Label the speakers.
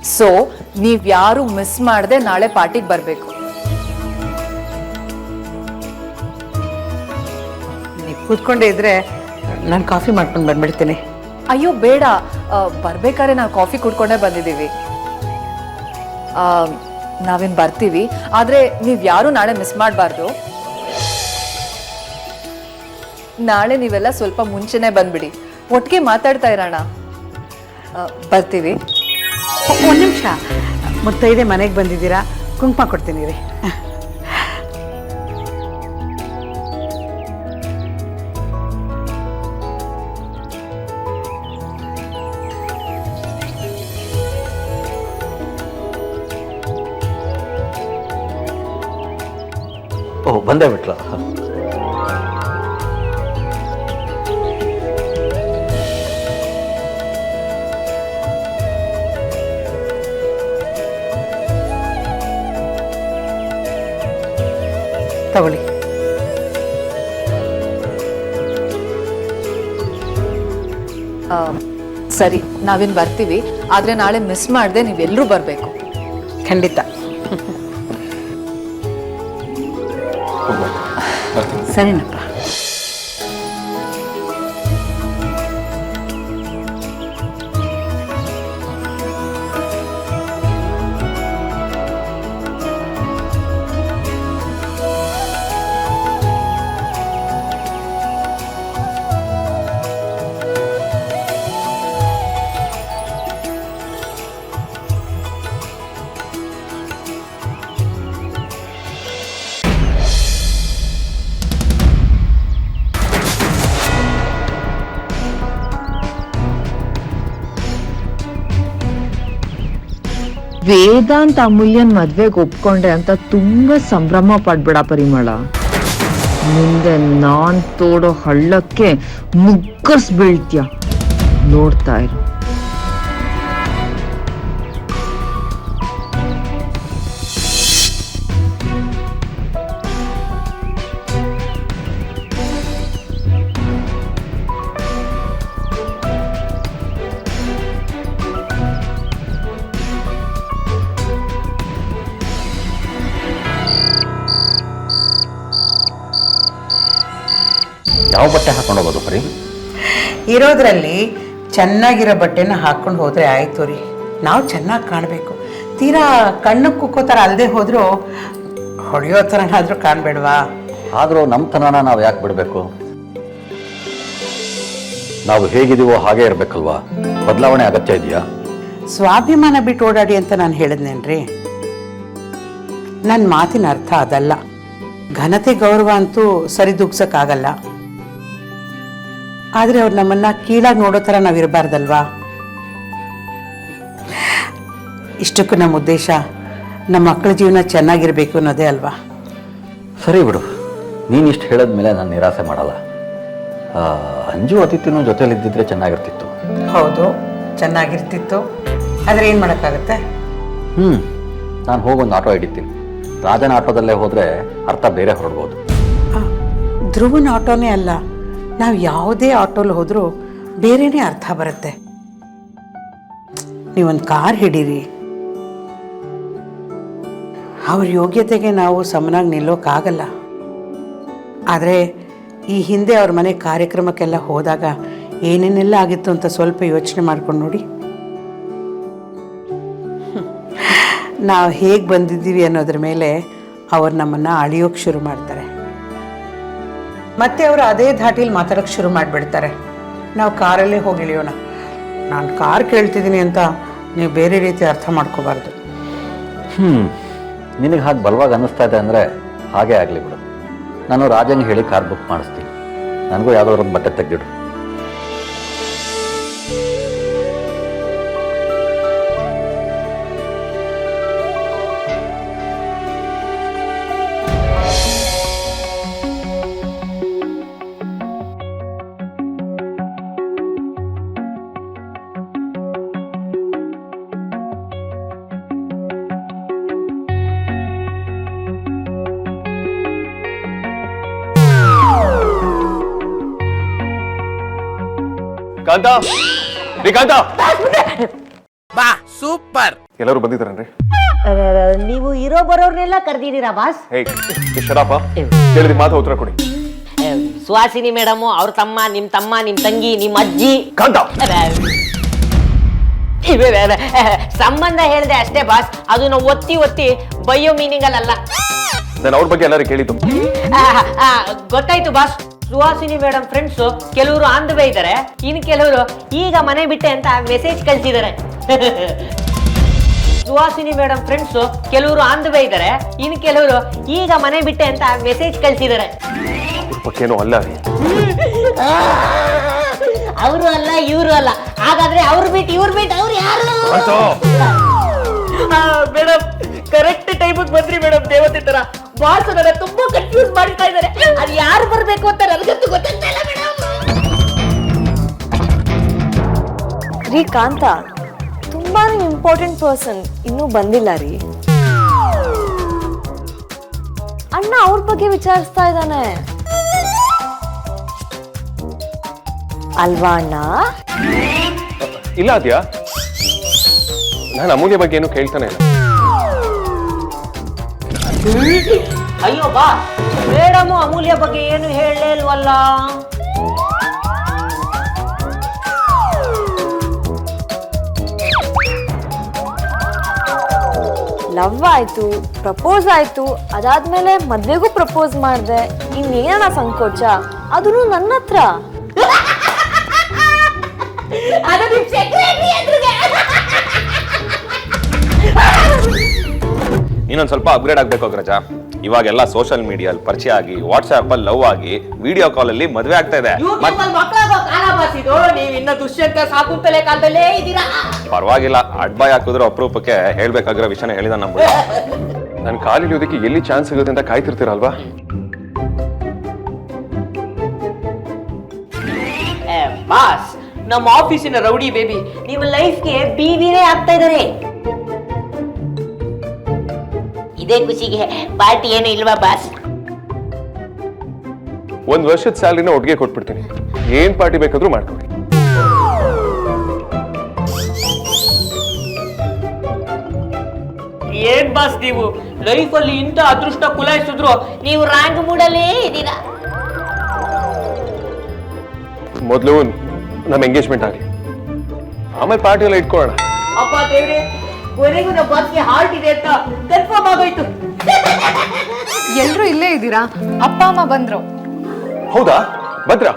Speaker 1: So ನೀವ್ ಯಾರು miss ಮಾಡದೆ ನಾಳೆ ಪಾರ್ಟಿಗೆ ಬರ್ಬೇಕು.
Speaker 2: ನೀವು ಕೂತ್ಕೊಂಡೇ ಇದ್ರೆ ನಾನು ಕಾಫಿ ಮಾಡ್ಕೊಂಡು ಬಂದ್ಬಿಡ್ತೀನಿ.
Speaker 1: ಅಯ್ಯೋ ಬೇಡ, ಬರ್ಬೇಕಾದ್ರೆ ನಾವು ಕಾಫಿ ಕುಡ್ಕೊಂಡೇ ಬಂದಿದ್ದೀವಿ. ನಾವೇನ್ ಬರ್ತೀವಿ, ಆದ್ರೆ ನೀವ್ ಯಾರು ನಾಳೆ ಮಿಸ್ ಮಾಡಬಾರ್ದು. ನಾಳೆ ನೀವೆಲ್ಲ ಸ್ವಲ್ಪ ಮುಂಚೆನೆ ಬಂದ್ಬಿಡಿ, ಒಟ್ಟಿಗೆ ಮಾತಾಡ್ತಾ ಇರೋಣ. ಬರ್ತೀವಿ.
Speaker 2: ಒಂದು ನಿಮಿಷ, ಮುತ್ತೈದೆ ಮನೆಗೆ ಬಂದಿದ್ದೀರಾ, ಕುಂಕುಮ ಕೊಡ್ತೀನಿ ರೀ.
Speaker 3: ಓ, ಬಂದೇ ಬಿಟ್ಲ.
Speaker 2: ತಗೊಳ್ಳಿ.
Speaker 1: ಸರಿ, ನಾವಿನ್ ಬರ್ತೀವಿ, ಆದ್ರೆ ನಾಳೆ ಮಿಸ್ ಮಾಡದೆ ನೀವೆಲ್ಲರೂ ಬರ್ಬೇಕು.
Speaker 2: ಖಂಡಿತ. ಸರಿನಪ್ಪ.
Speaker 4: ವೇದಾಂತ್ ಅಮೂಲ್ಯನ್ ಮದ್ವೆಗೆ ಒಪ್ಕೊಂಡೆ ಅಂತ ತುಂಬಾ ಸಂಭ್ರಮ ಪಡ್ಬೇಡ ಪರಿಮಳ. ಮುಂದೆ ನಾನ್ ತೋಡೋ ಹಳ್ಳಕ್ಕೆ ಮುಗ್ಗರ್ಸ್ ಬೀಳ್ತೀಯ, ನೋಡ್ತಾ ಇರು.
Speaker 3: ಯಾವ ಬಟ್ಟೆ ಹಾಕೊಂಡು ಹೋಗೋದು ಪರಿ?
Speaker 2: ಇರೋದ್ರಲ್ಲಿ ಚೆನ್ನಾಗಿರೋ ಬಟ್ಟೆನ ಹಾಕ್ಕೊಂಡು ಹೋದರೆ ಆಯಿತು ರೀ. ನಾವು ಚೆನ್ನಾಗಿ ಕಾಣಬೇಕು. ತೀರಾ ಕಣ್ಣಕ್ಕೆ ಕುಕ್ಕೋ ಥರ ಅಲ್ಲದೆ ಹೋದರೂ ಹೊಡೆಯೋ ಥರನಾದರೂ ಕಾಣಬೇಡ್ವಾ?
Speaker 3: ಆದರೂ ನಮ್ಮ ತನನ ನಾವು ಯಾಕೆ ಬಿಡಬೇಕು? ನಾವು ಹೇಗಿದ್ದೀವೋ ಹಾಗೇ ಇರಬೇಕಲ್ವಾ? ಬದಲಾವಣೆ ಅಗತ್ಯ ಇದೆಯಾ?
Speaker 2: ಸ್ವಾಭಿಮಾನ ಬಿಟ್ಟು ಓಡಾಡಿ ಅಂತ ನಾನು ಹೇಳಿದ್ನೇನ್ರಿ. ನನ್ನ ಮಾತಿನ ಅರ್ಥ ಅದಲ್ಲ. ಘನತೆ ಗೌರವ ಅಂತೂ ಸರಿದೂಗ್ಸೋಕ್ಕಾಗಲ್ಲ. ಆದರೆ ಅವ್ರು ನಮ್ಮನ್ನು ಕೀಳಾಗಿ ನೋಡೋ ಥರ ನಾವು ಇರಬಾರ್ದಲ್ವಾ? ಇಷ್ಟಕ್ಕೂ ನಮ್ಮ ಉದ್ದೇಶ ನಮ್ಮ ಮಕ್ಕಳ ಜೀವನ ಚೆನ್ನಾಗಿರಬೇಕು ಅನ್ನೋದೇ ಅಲ್ವಾ?
Speaker 3: ಸರಿ ಬಿಡು, ನೀನು ಇಷ್ಟು ಹೇಳಿದ್ಮೇಲೆ ನಾನು ನಿರಾಸೆ ಮಾಡಲ್ಲ. ಅಂಜು ಅತಿಥಿನೂ ಜೊತೆಲಿದ್ದಿದ್ರೆ ಚೆನ್ನಾಗಿರ್ತಿತ್ತು.
Speaker 2: ಹೌದು, ಚೆನ್ನಾಗಿರ್ತಿತ್ತು. ಆದರೆ ಏನು ಮಾಡೋಕ್ಕಾಗತ್ತೆ?
Speaker 3: ನಾನು ಹೋಗೊಂದು ಆಟೋ ಹಿಡಿತೀನಿ. ರಾಜನ ಆಟೋದಲ್ಲೇ ಹೋದರೆ ಅರ್ಥ ಬೇರೆ ಹೊರಡ್ಬೋದು.
Speaker 2: ಧ್ರುವನ ಆಟೋನೇ ಅಲ್ಲ, ನಾವು ಯಾವುದೇ ಆಟೋಲ್ಲಿ ಹೋದರೂ ಬೇರೆನೇ ಅರ್ಥ ಬರುತ್ತೆ. ನೀವೊಂದು ಕಾರ್ ಹಿಡೀರಿ. ಅವ್ರ ಯೋಗ್ಯತೆಗೆ ನಾವು ಸಮನಾಗಿ ನಿಲ್ಲೋಕ್ಕಾಗಲ್ಲ. ಆದರೆ ಈ ಹಿಂದೆ ಅವ್ರ ಮನೆ ಕಾರ್ಯಕ್ರಮಕ್ಕೆಲ್ಲ ಹೋದಾಗ ಏನೇನೆಲ್ಲ ಆಗಿತ್ತು ಅಂತ ಸ್ವಲ್ಪ ಯೋಚನೆ ಮಾಡ್ಕೊಂಡು ನೋಡಿ. ನಾವು ಹೇಗೆ ಬಂದಿದ್ದೀವಿ ಅನ್ನೋದ್ರ ಮೇಲೆ ಅವ್ರು ನಮ್ಮನ್ನು ಅಳಿಯೋಕ್ಕೆ ಶುರು ಮಾಡ್ತಾರೆ. ಮತ್ತೆ ಅವರು ಅದೇ ಧಾಟಿಲಿ ಮಾತಾಡೋಕ್ಕೆ ಶುರು ಮಾಡಿಬಿಡ್ತಾರೆ. ನಾವು ಕಾರಲ್ಲೇ ಹೋಗಿ ಇಳಿಯೋಣ. ನಾನು ಕಾರ್ ಕೇಳ್ತಿದ್ದೀನಿ ಅಂತ ನೀವು ಬೇರೆ ರೀತಿ ಅರ್ಥ ಮಾಡ್ಕೋಬಾರ್ದು.
Speaker 3: ನಿನಗೆ ಹಾಗೆ ಬಲವಾಗಿ ಅನ್ನಿಸ್ತಾ ಇದೆ ಅಂದರೆ ಹಾಗೇ ಆಗಲಿ ಬಿಡು. ನಾನು ರಾಜಂಗೆ ಹೇಳಿ ಕಾರ್ ಬುಕ್ ಮಾಡಿಸ್ತೀನಿ. ನನಗೂ ಯಾವುದಾದ್ರು ಒಂದು ಬಟ್ಟೆ ತೆಗೆದಿಡು.
Speaker 5: ಕಾಂತ, ಕಾಂತ,
Speaker 6: ಬಾ, ಸೂಪರ್.
Speaker 5: ಎಲ್ಲರೂ ಬಂದಿದ್ದಾರನ್ರಿ?
Speaker 6: ನೀವು ಇರೋ ಬರೋರ್ನೆಲ್ಲ ಕರೆದಿದ್ದೀರಾ ಬಾಸ್?
Speaker 5: ಹೇಯ್ ಶರಾಪ, ಕೇಳಿದ ಮಾತು ಉತ್ತರ ಕೊಡಿ.
Speaker 6: ಸುಹಾಸಿನಿ ಮೇಡಮ್, ಅವ್ರ ತಮ್ಮ, ನಿಮ್ ತಂಗಿ, ನಿಮ್ ಅಜ್ಜಿ.
Speaker 5: ಕಾಂತ,
Speaker 6: ಸಂಬಂಧ ಹೇಳಿದೆ ಅಷ್ಟೇ ಬಾಸ್. ಅದನ್ನ ಒತ್ತಿ ಬಯ್ಯೋ ಮೀನಿಂಗ್ ಅಲ್ಲ.
Speaker 5: ನಾನು ಅವ್ರ ಬಗ್ಗೆ ಎಲ್ಲರೂ ಕೇಳಿದ್ದು.
Speaker 6: ಗೊತ್ತಾಯ್ತು ಬಾಸ್. ಸುಹಾಸಿನಿ ಮೇಡಮ್ ಫ್ರೆಂಡ್ಸ್ ಕೆಲವರು ಆನ್ ದ ವೇ ಇದ್ದಾರೆ, ಇನ್ನು ಕೆಲವರು ಈಗ ಮನೆ ಬಿಟ್ಟೆ ಅಂತ ಮೆಸೇಜ್ ಕಳ್ಸಿದ್ದಾರೆ. ಸುಹಾಸಿನಿ ಮೇಡಮ್ ಫ್ರೆಂಡ್ಸ್ ಕೆಲವರು ಆನ್ ದ ವೇ ಇದ್ದಾರೆ, ಇನ್ನು ಕೆಲವರು ಈಗ ಮನೆ ಬಿಟ್ಟೆ ಅಂತ ಮೆಸೇಜ್ ಕಳ್ಸಿದ್ದಾರೆ.
Speaker 5: ಪಕ್ಕೇನೋ ಅಲ್ಲ ರೀ.
Speaker 6: ಅವರು ಅಲ್ಲ, ಇವರು ಅಲ್ಲ. ಹಾಗಾದ್ರೆ ಅವ್ರು ಬಿಟ್ಟು ಅವ್ರು ಯಾರು? ಮೇಡಮ್ ಕರೆಕ್ಟ್ ಟೈಮಿಗೆ ಬಂದ್ರಿ ಮೇಡಮ್, ದೇವತೆ ತರ. ಬಾಸ್ ನನ್ನ ತುಂಬಾ ಕನ್ಫ್ಯೂಸ್ ಮಾಡ್ತಾ ಇದ್ದಾರೆ. ಅದು ಯಾರು ಬರ್ಬೇಕು ಅಂತ ನನಗಂತೂ ಗೊತ್ತಾಗ್ತಾ ಇಲ್ಲ ಮೇಡಮ್.
Speaker 7: ರೀ ಕಾಂತ, ತುಂಬಾನೇ ಇಂಪಾರ್ಟೆಂಟ್ ಪರ್ಸನ್ ಇನ್ನೂ ಬಂದಿಲ್ಲ ರೀ. ಅಣ್ಣ ಅವ್ರ ಬಗ್ಗೆ ವಿಚಾರಿಸ್ತಾ ಇದ್ದಾನೆ ಅಲ್ವಾ ಅಣ್ಣ?
Speaker 5: ಇಲ್ಲ ಅದ್ಯಾ, ನಾನು ಅಮೂಲ್ಯ ಬಗ್ಗೆ ಏನು ಕೇಳ್ತಾನೆ ಇಲ್ಲ.
Speaker 6: ಅಯ್ಯೋ ಬಾ, ಮೇಡಮ್ ಅಮೂಲ್ಯ ಬಗ್ಗೆ ಏನು ಹೇಳಲೇ ಇಲ್ವಲ್ಲ.
Speaker 7: ಲವ್ ಆಯ್ತು, ಪ್ರಪೋಸ್ ಆಯ್ತು, ಅದಾದ್ಮೇಲೆ ಮದ್ವೆಗೂ ಪ್ರಪೋಸ್ ಮಾಡ್ದೆ. ಇನ್ನೇನ ಸಂಕೋಚ, ಅದನ್ನು ನನ್ನ ಹತ್ರ.
Speaker 8: ಇನ್ನೊಂದು ಸ್ವಲ್ಪ ಅಪ್ಗ್ರೇಡ್ ಆಗ್ಬೇಕು ಅಗ್ರಜ. ಇವಾಗೆಲ್ಲ ಸೋಷಿಯಲ್ ಮೀಡಿಯಲ್ಲಿ ಪರಿಚಯ ಆಗಿ, ವಾಟ್ಸ್ಆಪ್ ಅಲ್ಲಿ ಲವ್ ಆಗಿ, ವಿಡಿಯೋ ಕಾಲ್ ಅಲ್ಲಿ ಮದುವೆ ಆಗ್ತಾ ಇದೆ.
Speaker 6: ನೀವು ಇನ್ನ ದುಷ್ಯಂತ ಸಾಕುತ್ತಲೇ ಕಾಲದಲ್ಲೇ ಇದ್ದೀರಾ.
Speaker 8: ಪರವಾಗಿಲ್ಲ, ಅಡ್ಬಾಯ್ ಹಾಕಿದ್ರು ಅಪರೂಪಕ್ಕೆ ಹೇಳ್ಬೇಕಾಗಿರೋ ವಿಷಯನ ಹೇಳಿದ ನಮ್ಮ.
Speaker 5: ನನ್ನ ಕಾಲಿಡಿಯೋದಕ್ಕೆ ಎಲ್ಲಿ ಚಾನ್ಸ್ ಸಿಗುತ್ತೆ ಅಂತ ಕಾಯ್ತಿರ್ತೀರಲ್ವಾ?
Speaker 6: ಬಾಸ್, ನಮ್ಮ ಆಫೀಸಿನ ರೌಡಿ ಬೇಬಿ ನಿಮ್ಮ ಲೈಫ್ಗೆ ಬೀವಿನೇ ಆಗ್ತಾ ಇದ್ದಾರೆ. ಇದೇ ಖುಷಿಗೆ ಪಾರ್ಟಿ ಏನು ಇಲ್ವಾ ಬಾಸ್?
Speaker 5: 1 ವರ್ಷದ ಸ್ಯಾಲರಿನ ಒಟ್ಟಿಗೆ ಕೊಟ್ಬಿಡ್ತೀನಿ, ಏನ್ ಪಾರ್ಟಿ ಬೇಕಾದ್ರೂ ಮಾಡ್ಕೊಳ್ಳಿ.
Speaker 6: ಏನ್ ಬಾಸ್ ನೀವು ಲೈಫ್ ಅಲ್ಲಿ ಇಂತ ಅದೃಷ್ಟ ಕುಲಾಯಿಸಿದ್ರು ನೀವು ರ್ಯಾಂಕ್ ಮೂಡಲ್ಲೇ ಇದ್ದೀರಾ.
Speaker 5: ಮೊದಲು ನಮ್ಮ ಎಂಗೇಜ್ಮೆಂಟ್ ಆಗಲಿ, ಆಮೇಲೆ ಪಾರ್ಟಿ ಎಲ್ಲ ಇಟ್ಕೊಳ್ಳೋಣ.
Speaker 6: ಅಪ್ಪ ದೇವ್ರೆ, ಕೊನೆಗೂ ನಮ್ಮ ಬಾಸ್ಗೆ ಹಾರ್ಟ್ ಇದೆ ಅಂತ ಕನ್ಫರ್ಮ್ ಆಗೋಯ್ತು.
Speaker 1: ಎಲ್ರೂ ಇಲ್ಲೇ ಇದ್ದೀರಾ? ಅಪ್ಪ ಅಮ್ಮ ಬಂದ್ರು.
Speaker 5: ಹೌದಾ? ಭದ್ರ